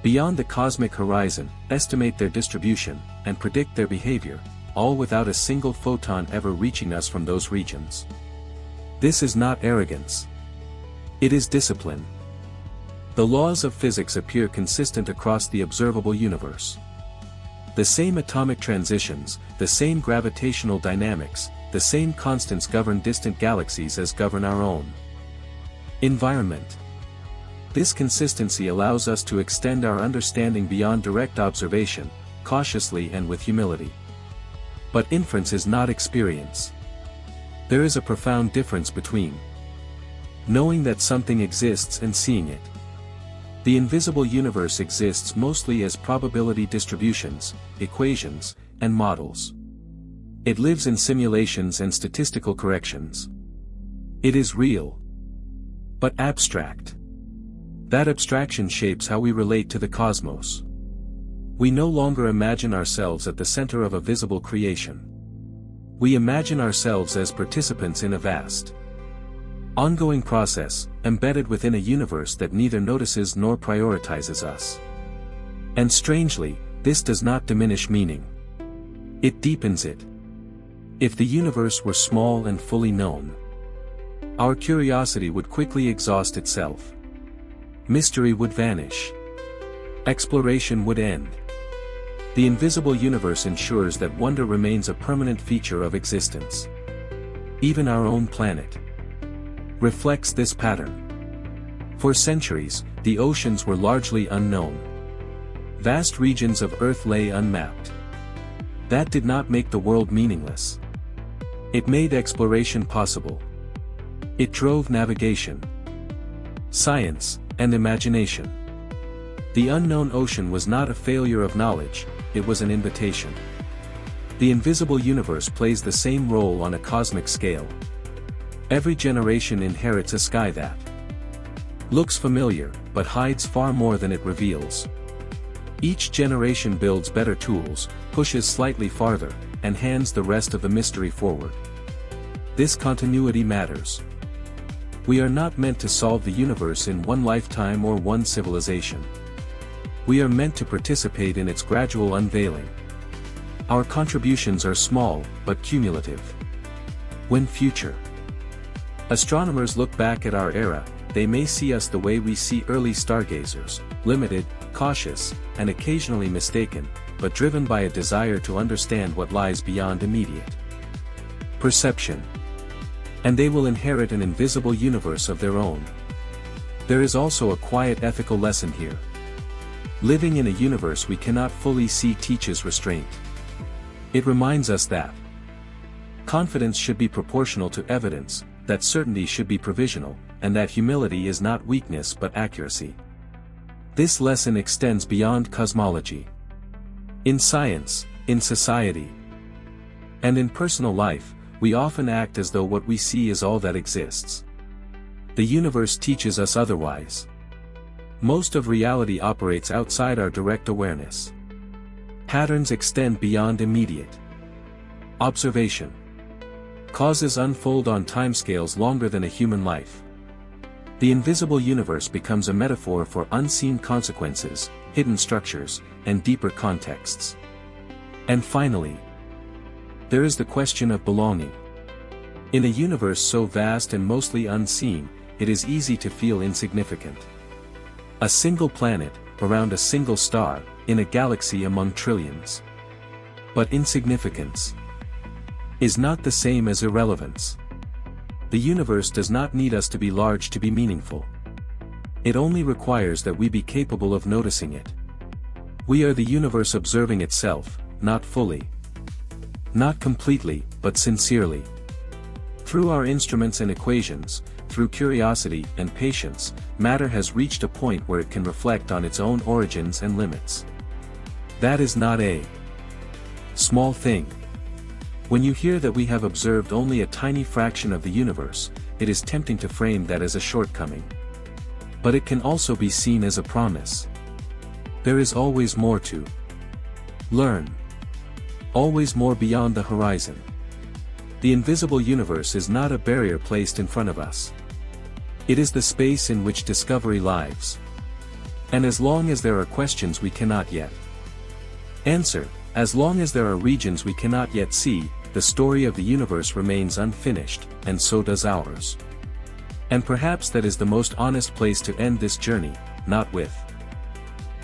beyond the cosmic horizon, estimate their distribution, and predict their behavior, all without a single photon ever reaching us from those regions. This is not arrogance. It is discipline. The laws of physics appear consistent across the observable universe. The same atomic transitions, the same gravitational dynamics, the same constants govern distant galaxies as govern our own environment. This consistency allows us to extend our understanding beyond direct observation, cautiously and with humility. But inference is not experience. There is a profound difference between knowing that something exists and seeing it. The invisible universe exists mostly as probability distributions, equations, and models. It lives in simulations and statistical corrections. It is real, but abstract. That abstraction shapes how we relate to the cosmos. We no longer imagine ourselves at the center of a visible creation. We imagine ourselves as participants in a vast, ongoing process, embedded within a universe that neither notices nor prioritizes us. And strangely, this does not diminish meaning. It deepens it. If the universe were small and fully known, Our curiosity would quickly exhaust itself. Mystery would vanish. Exploration would end. The invisible universe ensures that wonder remains a permanent feature of existence. Even our own planet reflects this pattern. For centuries, the oceans were largely unknown. Vast regions of Earth lay unmapped. That did not make the world meaningless. It made exploration possible. It drove navigation, science, and imagination. The unknown ocean was not a failure of knowledge, it was an invitation. The invisible universe plays the same role on a cosmic scale. Every generation inherits a sky that looks familiar, but hides far more than it reveals. Each generation builds better tools, pushes slightly farther, and hands the rest of the mystery forward. This continuity matters. We are not meant to solve the universe in one lifetime or one civilization. We are meant to participate in its gradual unveiling. Our contributions are small, but cumulative. When future astronomers look back at our era, they may see us the way we see early stargazers, limited, cautious, and occasionally mistaken, but driven by a desire to understand what lies beyond immediate perception. And they will inherit an invisible universe of their own. There is also a quiet ethical lesson here. Living in a universe we cannot fully see teaches restraint. It reminds us that confidence should be proportional to evidence, that certainty should be provisional, and that humility is not weakness but accuracy. This lesson extends beyond cosmology. In science, in society, and in personal life, we often act as though what we see is all that exists. The universe teaches us otherwise. Most of reality operates outside our direct awareness. Patterns extend beyond immediate observation. Causes unfold on timescales longer than a human life. The invisible universe becomes a metaphor for unseen consequences, hidden structures, and deeper contexts. And finally, there is the question of belonging. In a universe so vast and mostly unseen, it is easy to feel insignificant. A single planet, around a single star, in a galaxy among trillions. But insignificance is not the same as irrelevance. The universe does not need us to be large to be meaningful. It only requires that we be capable of noticing it. We are the universe observing itself, not fully, not completely, but sincerely. Through our instruments and equations, through curiosity and patience, matter has reached a point where it can reflect on its own origins and limits. That is not a small thing. When you hear that we have observed only a tiny fraction of the universe, it is tempting to frame that as a shortcoming. But it can also be seen as a promise. There is always more to learn. Always more beyond the horizon. The invisible universe is not a barrier placed in front of us. It is the space in which discovery lives. And as long as there are questions we cannot yet answer, as long as there are regions we cannot yet see, the story of the universe remains unfinished, and so does ours. And perhaps that is the most honest place to end this journey, not with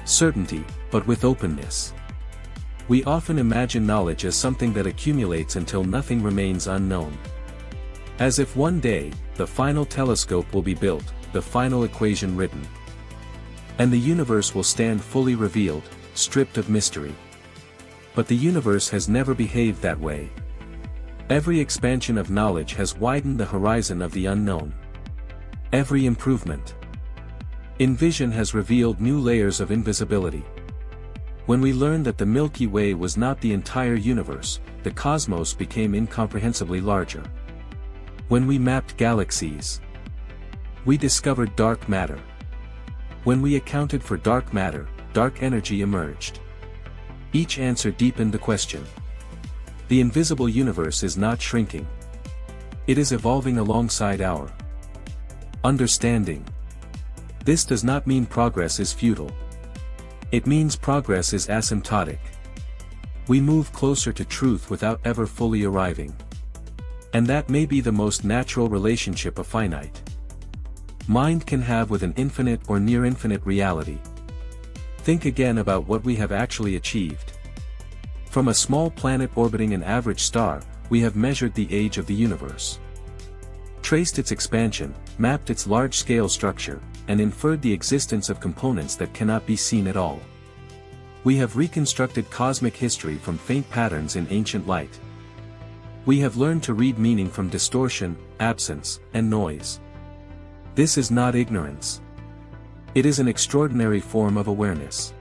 certainty, but with openness. We often imagine knowledge as something that accumulates until nothing remains unknown. As if one day, the final telescope will be built, the final equation written, and the universe will stand fully revealed, stripped of mystery. But the universe has never behaved that way. Every expansion of knowledge has widened the horizon of the unknown. Every improvement in vision has revealed new layers of invisibility. When we learned that the Milky Way was not the entire universe, the cosmos became incomprehensibly larger. When we mapped galaxies, we discovered dark matter. When we accounted for dark matter, dark energy emerged. Each answer deepened the question. The invisible universe is not shrinking. It is evolving alongside our understanding. This does not mean progress is futile. It means progress is asymptotic. We move closer to truth without ever fully arriving. And that may be the most natural relationship a finite mind can have with an infinite or near-infinite reality. Think again about what we have actually achieved. From a small planet orbiting an average star, we have measured the age of the universe, traced its expansion, mapped its large-scale structure, and inferred the existence of components that cannot be seen at all. We have reconstructed cosmic history from faint patterns in ancient light. We have learned to read meaning from distortion, absence, and noise. This is not ignorance. It is an extraordinary form of awareness.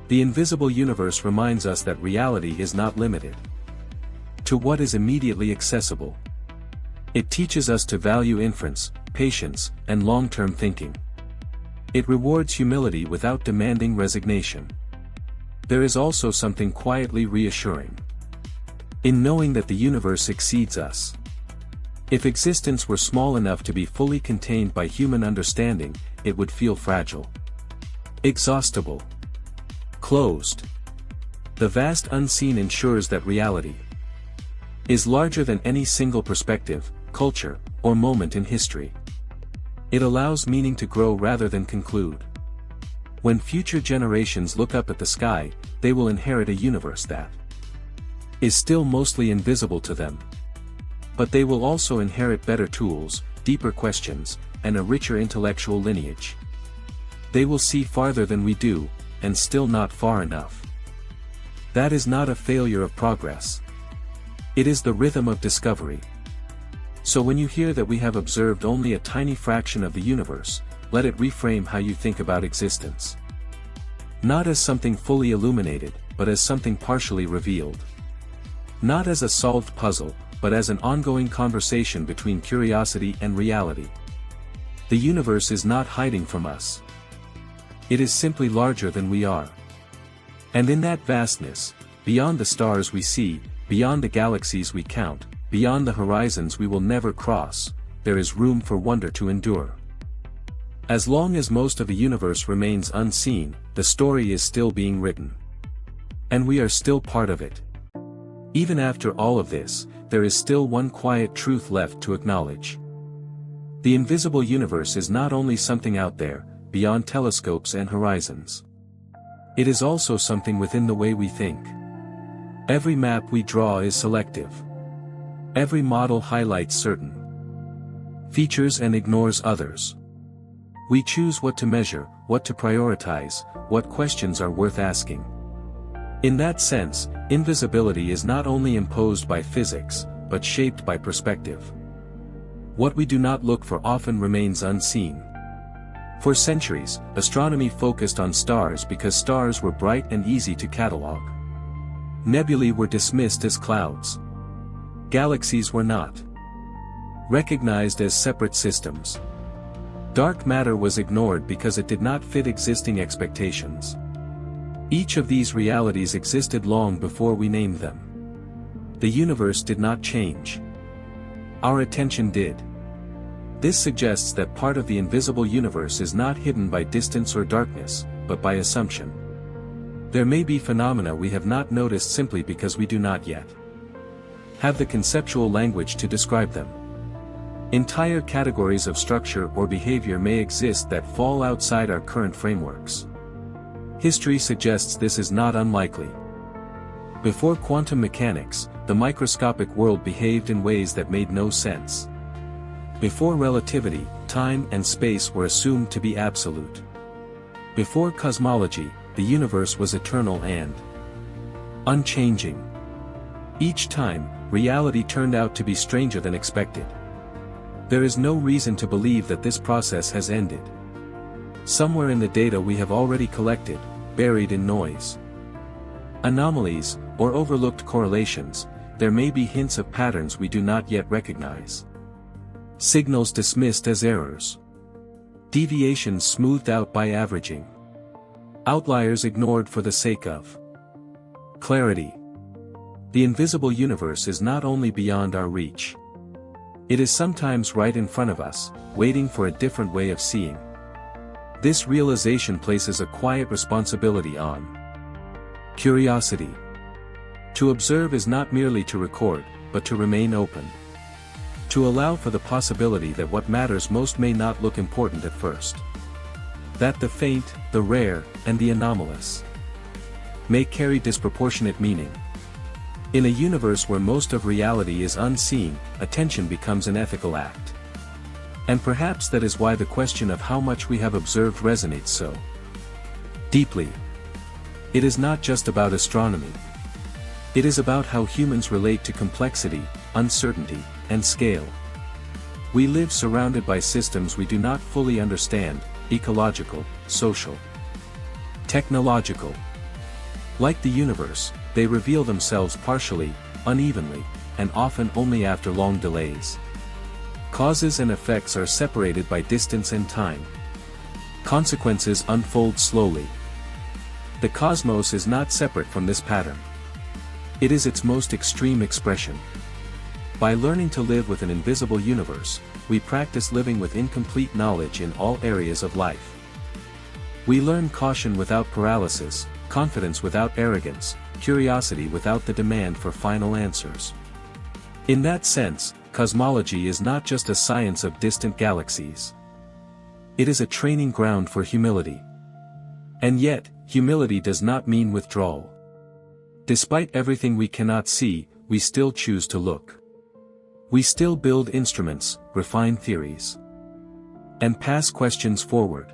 The invisible universe reminds us that reality is not limited to what is immediately accessible. It teaches us to value inference, patience, and long-term thinking. It rewards humility without demanding resignation. There is also something quietly reassuring in knowing that the universe exceeds us. If existence were small enough to be fully contained by human understanding, it would feel fragile, exhaustible, closed. The vast unseen ensures that reality is larger than any single perspective, culture, or moment in history. It allows meaning to grow rather than conclude. When future generations look up at the sky, they will inherit a universe that is still mostly invisible to them. But they will also inherit better tools, deeper questions, and a richer intellectual lineage. They will see farther than we do, and still not far enough. That is not a failure of progress. It is the rhythm of discovery. So when you hear that we have observed only a tiny fraction of the universe, let it reframe how you think about existence. Not as something fully illuminated, but as something partially revealed. Not as a solved puzzle, but as an ongoing conversation between curiosity and reality. The universe is not hiding from us. It is simply larger than we are. And in that vastness, beyond the stars we see, beyond the galaxies we count, beyond the horizons we will never cross, there is room for wonder to endure. As long as most of the universe remains unseen, the story is still being written. And we are still part of it. Even after all of this, there is still one quiet truth left to acknowledge. The invisible universe is not only something out there, beyond telescopes and horizons. It is also something within the way we think. Every map we draw is selective. Every model highlights certain features and ignores others. We choose what to measure, what to prioritize, what questions are worth asking. In that sense, invisibility is not only imposed by physics, but shaped by perspective. What we do not look for often remains unseen. For centuries, astronomy focused on stars because stars were bright and easy to catalog. Nebulae were dismissed as clouds. Galaxies were not recognized as separate systems. Dark matter was ignored because it did not fit existing expectations. Each of these realities existed long before we named them. The universe did not change. Our attention did. This suggests that part of the invisible universe is not hidden by distance or darkness, but by assumption. There may be phenomena we have not noticed simply because we do not yet have the conceptual language to describe them. Entire categories of structure or behavior may exist that fall outside our current frameworks. History suggests this is not unlikely. Before quantum mechanics, the microscopic world behaved in ways that made no sense. Before relativity, time and space were assumed to be absolute. Before cosmology, the universe was eternal and unchanging. Each time, reality turned out to be stranger than expected. There is no reason to believe that this process has ended. Somewhere in the data we have already collected, buried in noise, anomalies, or overlooked correlations, there may be hints of patterns we do not yet recognize. Signals dismissed as errors. Deviations smoothed out by averaging. Outliers ignored for the sake of clarity. The invisible universe is not only beyond our reach. It is sometimes right in front of us, waiting for a different way of seeing. This realization places a quiet responsibility on curiosity. To observe is not merely to record, but to remain open. To allow for the possibility that what matters most may not look important at first. That the faint, the rare, and the anomalous may carry disproportionate meaning. In a universe where most of reality is unseen, attention becomes an ethical act. And perhaps that is why the question of how much we have observed resonates so deeply. It is not just about astronomy. It is about how humans relate to complexity, uncertainty, and scale. We live surrounded by systems we do not fully understand, ecological, social, technological. Like the universe, they reveal themselves partially, unevenly, and often only after long delays. Causes and effects are separated by distance and time. Consequences unfold slowly. The cosmos is not separate from this pattern. It is its most extreme expression. By learning to live with an invisible universe, we practice living with incomplete knowledge in all areas of life. We learn caution without paralysis, confidence without arrogance, curiosity without the demand for final answers. In that sense, cosmology is not just a science of distant galaxies. It is a training ground for humility. And yet, humility does not mean withdrawal. Despite everything we cannot see, we still choose to look. We still build instruments, refine theories, and pass questions forward.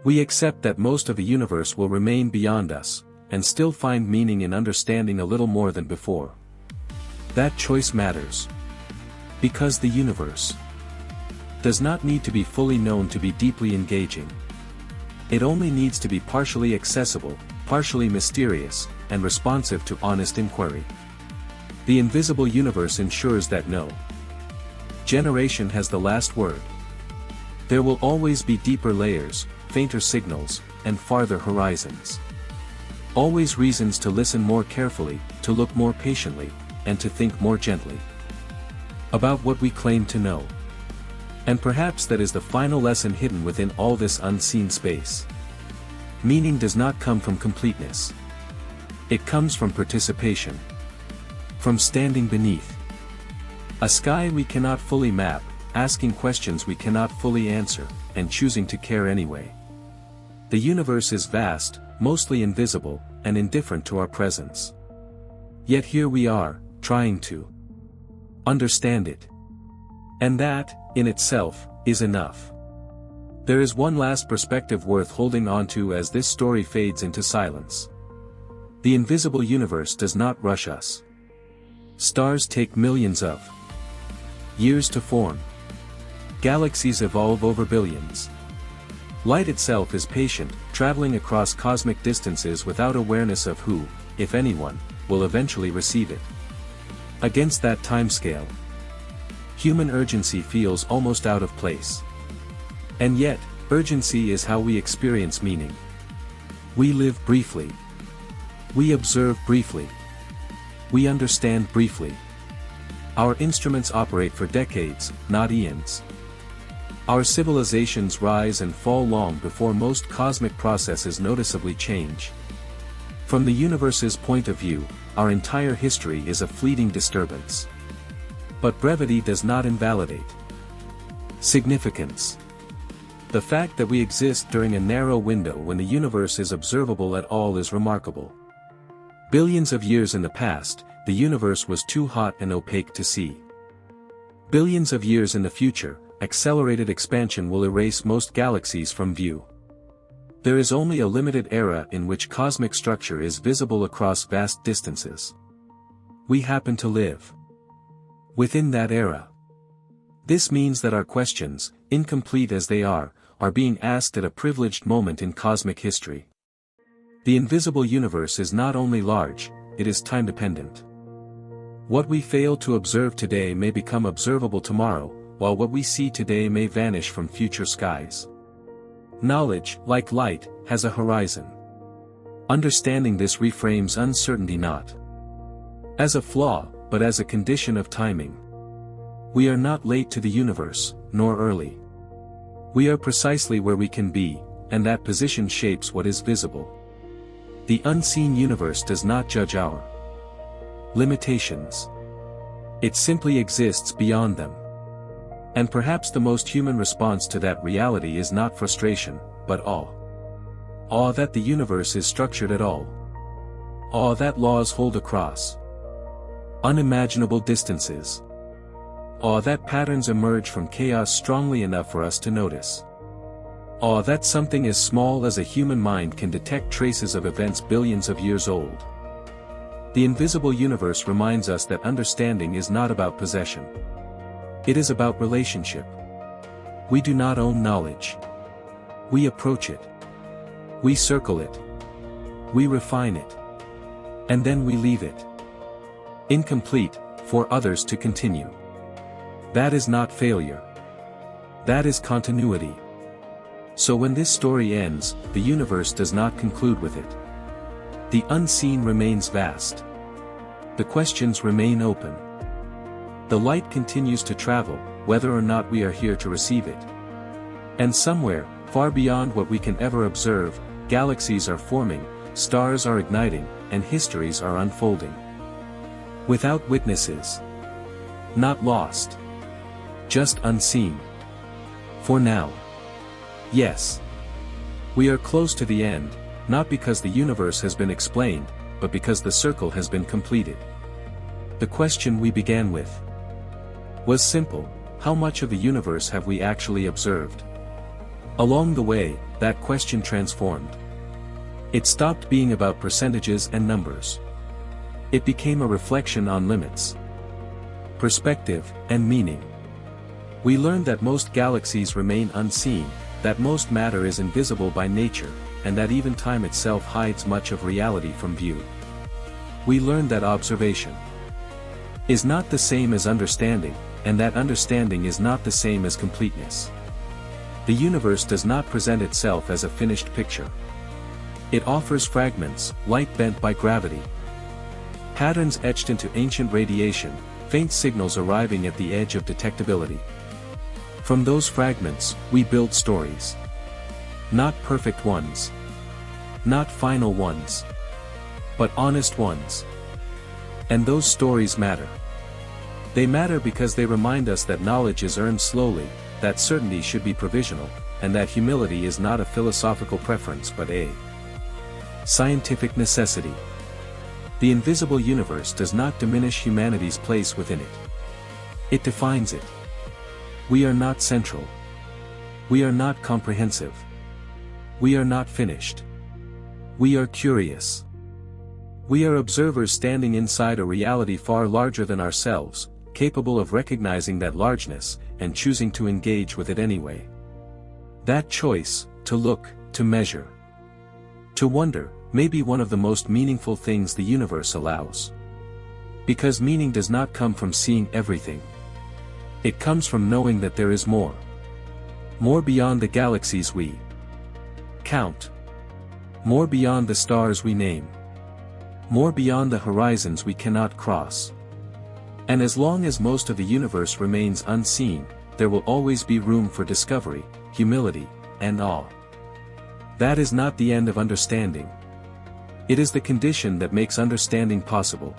We accept that most of the universe will remain beyond us, and still find meaning in understanding a little more than before. That choice matters. Because the universe does not need to be fully known to be deeply engaging. It only needs to be partially accessible, partially mysterious, and responsive to honest inquiry. The invisible universe ensures that no generation has the last word. There will always be deeper layers, fainter signals, and farther horizons. Always reasons to listen more carefully, to look more patiently, and to think more gently about what we claim to know. And perhaps that is the final lesson hidden within all this unseen space. Meaning does not come from completeness. It comes from participation. From standing beneath a sky we cannot fully map, asking questions we cannot fully answer, and choosing to care anyway. The universe is vast, mostly invisible, and indifferent to our presence. Yet here we are, trying to understand it. And that, in itself, is enough. There is one last perspective worth holding on to as this story fades into silence. The invisible universe does not rush us. Stars take millions of years to form. Galaxies evolve over billions. Light itself is patient, traveling across cosmic distances without awareness of who, if anyone, will eventually receive it. Against that timescale, human urgency feels almost out of place. And yet, urgency is how we experience meaning. We live briefly. We observe briefly. We understand briefly. Our instruments operate for decades, not eons. Our civilizations rise and fall long before most cosmic processes noticeably change. From the universe's point of view, our entire history is a fleeting disturbance. But brevity does not invalidate significance. The fact that we exist during a narrow window when the universe is observable at all is remarkable. Billions of years in the past, the universe was too hot and opaque to see. Billions of years in the future, accelerated expansion will erase most galaxies from view. There is only a limited era in which cosmic structure is visible across vast distances. We happen to live within that era. This means that our questions, incomplete as they are being asked at a privileged moment in cosmic history. The invisible universe is not only large, it is time-dependent. What we fail to observe today may become observable tomorrow, while what we see today may vanish from future skies. Knowledge, like light, has a horizon. Understanding this reframes uncertainty not as a flaw, but as a condition of timing. We are not late to the universe, nor early. We are precisely where we can be, and that position shapes what is visible. The unseen universe does not judge our limitations. It simply exists beyond them. And perhaps the most human response to that reality is not frustration, but awe. Awe that the universe is structured at all. Awe that laws hold across unimaginable distances. Awe that patterns emerge from chaos strongly enough for us to notice. Awe that something as small as a human mind can detect traces of events billions of years old. The invisible universe reminds us that understanding is not about possession. It is about relationship. We do not own knowledge. We approach it. We circle it. We refine it. And then we leave it incomplete, for others to continue. That is not failure. That is continuity. So when this story ends, the universe does not conclude with it. The unseen remains vast. The questions remain open. The light continues to travel, whether or not we are here to receive it. And somewhere, far beyond what we can ever observe, galaxies are forming, stars are igniting, and histories are unfolding. Without witnesses. Not lost. Just unseen. For now. Yes. We are close to the end, not because the universe has been explained, but because the circle has been completed. The question we began with was simple: how much of the universe have we actually observed? Along the way, that question transformed. It stopped being about percentages and numbers. It became a reflection on limits, perspective, and meaning. We learned that most galaxies remain unseen, that most matter is invisible by nature, and that even time itself hides much of reality from view. We learned that observation is not the same as understanding, and that understanding is not the same as completeness. The universe does not present itself as a finished picture. It offers fragments, light bent by gravity. Patterns etched into ancient radiation, faint signals arriving at the edge of detectability. From those fragments, we build stories. Not perfect ones. Not final ones. But honest ones. And those stories matter. They matter because they remind us that knowledge is earned slowly, that certainty should be provisional, and that humility is not a philosophical preference but a scientific necessity. The invisible universe does not diminish humanity's place within it. It defines it. We are not central. We are not comprehensive. We are not finished. We are curious. We are observers standing inside a reality far larger than ourselves, capable of recognizing that largeness, and choosing to engage with it anyway. That choice, to look, to measure, to wonder, may be one of the most meaningful things the universe allows. Because meaning does not come from seeing everything. It comes from knowing that there is more. More beyond the galaxies we count. More beyond the stars we name. More beyond the horizons we cannot cross. And as long as most of the universe remains unseen, there will always be room for discovery, humility, and awe. That is not the end of understanding. It is the condition that makes understanding possible.